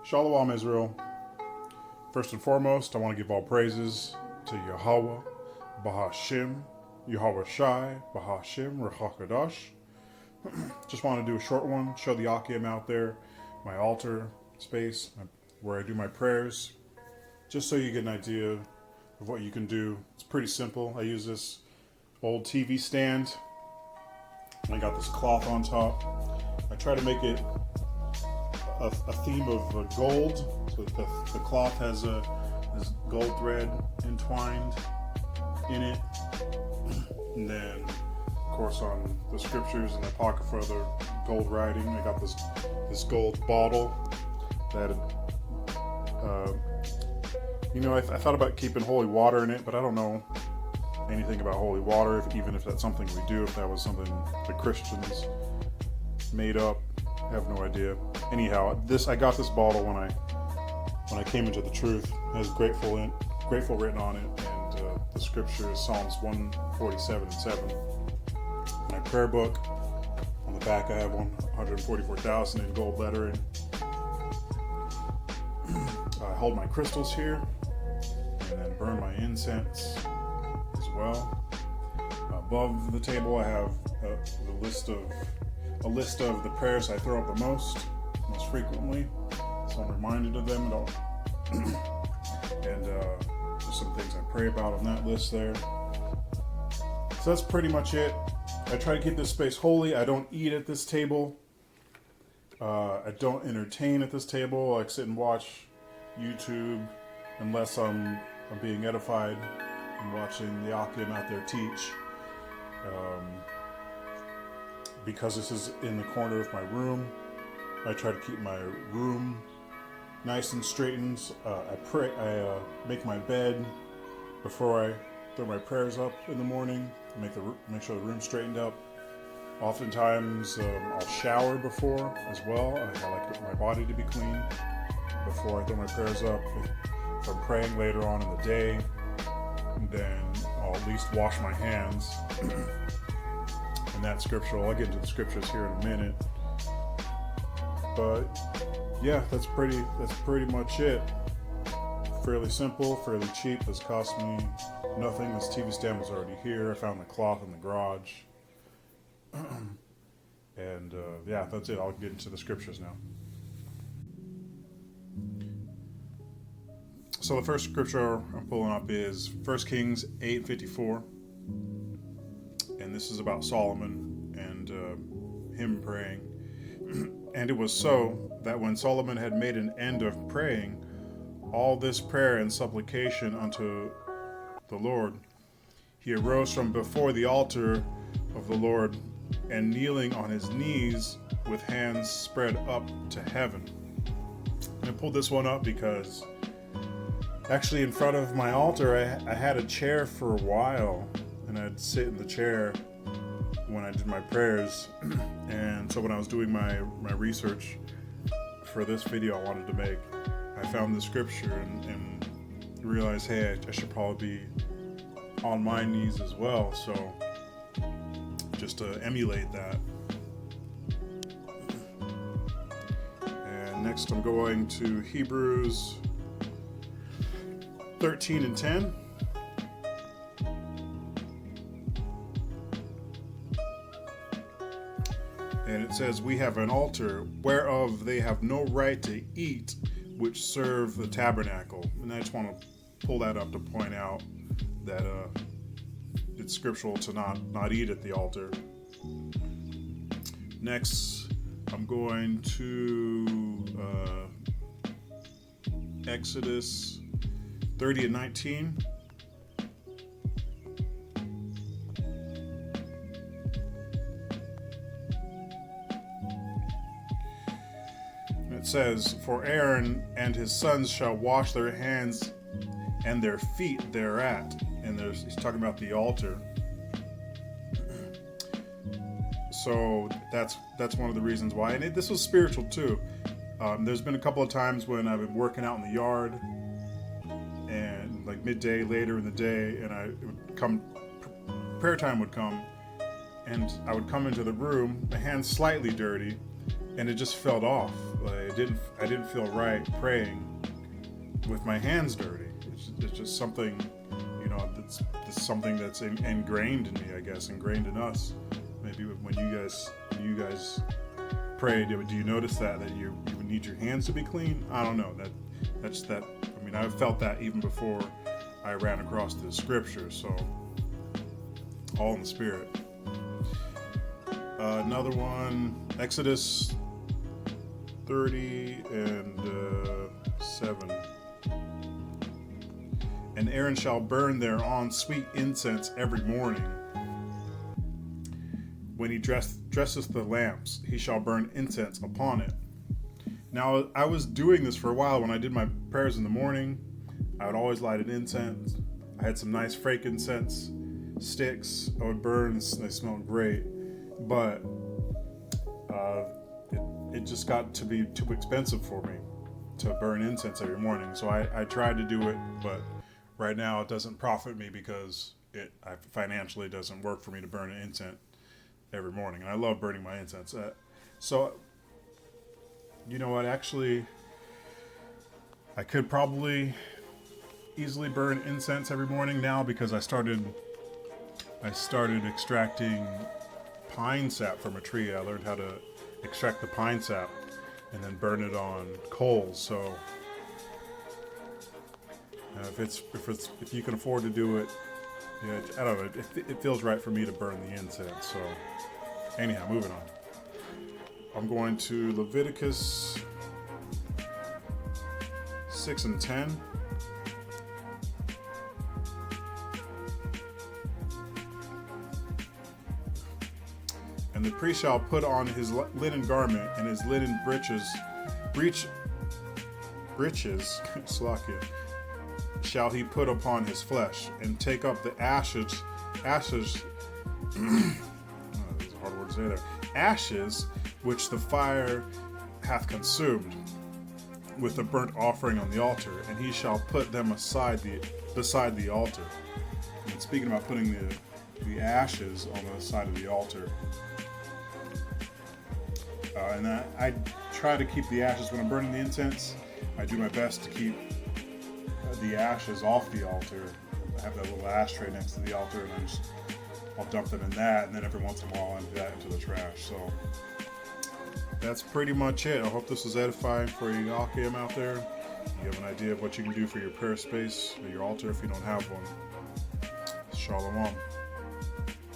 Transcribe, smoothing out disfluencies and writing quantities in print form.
Shalom Israel. First and foremost, I want to give all praises to Yahweh, Bahashim, Yahweh Shai, Bahashim, Rachakadash. Just want to do a short one, show the Akim out there, my altar space, where I do my prayers, just so you get an idea of what you can do. It's pretty simple. I use this old TV stand. I got this cloth on top. I try to make it a theme of gold. So the cloth has this gold thread entwined in it. And then, of course, on the scriptures and the Apocrypha, the gold writing. I got this gold bottle that, I thought about keeping holy water in it, but I don't know anything about holy water, even if that's something we do, if that was something the Christians made up. I have no idea. Anyhow, I got this bottle when I came into the truth. It has grateful written on it, and the scripture is Psalms 147 and 7. My prayer book, on the back I have 144,000 in gold lettering. I hold my crystals here, and then burn my incense as well. Above the table I have a list of the prayers I throw up the most frequently, so I'm reminded of them and just some things I pray about on that list there. So that's pretty much it. I try to keep this space holy. I don't eat at this table. I don't entertain at this table. I sit and watch YouTube unless I'm being edified and watching the Akim out there teach. Because this is in the corner of my room, I try to keep my room nice and straightened. I make my bed before I throw my prayers up in the morning. Make sure the room's straightened up. Oftentimes, I'll shower before as well. I like my body to be clean before I throw my prayers up. If I'm praying later on in the day, then I'll at least wash my hands. And that scriptural, I'll get into the scriptures here in a minute. But yeah, that's pretty much it. Fairly simple, fairly cheap. This cost me nothing. This TV stand was already here. I found the cloth in the garage. And yeah, that's it. I'll get into the scriptures now. So the first scripture I'm pulling up is 1 Kings 8:54. And this is about Solomon and him praying. And it was so that when Solomon had made an end of praying, all this prayer and supplication unto the Lord, he arose from before the altar of the Lord, and kneeling on his knees with hands spread up to heaven. And I pulled this one up because actually in front of my altar I had a chair for a while, and I'd sit in the chair when I did my prayers. And so when I was doing my research for this video I wanted to make, I found the scripture and realized, hey, I should probably be on my knees as well, so just to emulate that. And next I'm going to Hebrews 13 and 10. And it says, we have an altar whereof they have no right to eat, which serve the tabernacle. And I just want to pull that up to point out that it's scriptural to not eat at the altar. Next, I'm going to Exodus 30 and 19. It says, for Aaron and his sons shall wash their hands and their feet thereat. And he's talking about the altar. So that's one of the reasons why. And this was spiritual too. There's been a couple of times when I've been working out in the yard, and like midday, later in the day, and prayer time would come, and I would come into the room, my hands slightly dirty, and it just felt off. Like I didn't feel right praying with my hands dirty. It's just something, that's something that's ingrained in me, I guess, ingrained in us. Maybe when you guys pray, do you notice that you need your hands to be clean? I don't know. That's that. I mean, I've felt that even before I ran across the scripture. So all in the spirit. Another one, Exodus 30 and 7. And Aaron shall burn thereon sweet incense every morning. When he dresseth the lamps, he shall burn incense upon it. Now, I was doing this for a while. When I did my prayers in the morning, I would always light an incense. I had some nice frankincense sticks I would burn. They smelled great. But it just got to be too expensive for me to burn incense every morning. So I tried to do it, but right now it doesn't profit me because it financially doesn't work for me to burn an incense every morning. And I love burning my incense. So, you know what? Actually, I could probably easily burn incense every morning now because I started extracting pine sap from a tree. I learned how to extract the pine sap and then burn it on coals. So if you can afford to do it, yeah, I don't know. It feels right for me to burn the incense. So anyhow, moving on. I'm going to Leviticus 6 and 10. And the priest shall put on his linen garment and his linen breeches, Slakia, shall he put upon his flesh, and take up the ashes, this is a hard word to say there, ashes which the fire hath consumed, with the burnt offering on the altar, and he shall put them beside the altar. And speaking about putting the ashes on the side of the altar, and I try to keep the ashes when I'm burning the incense. I do my best to keep the ashes off the altar. I have that little ashtray next to the altar, and I'll dump them in that, and then every once in a while I'll empty that into the trash. So that's pretty much it. I hope this was edifying for you Yakim out there. You have an idea of what you can do for your prayer space or your altar if you don't have one. Shalom.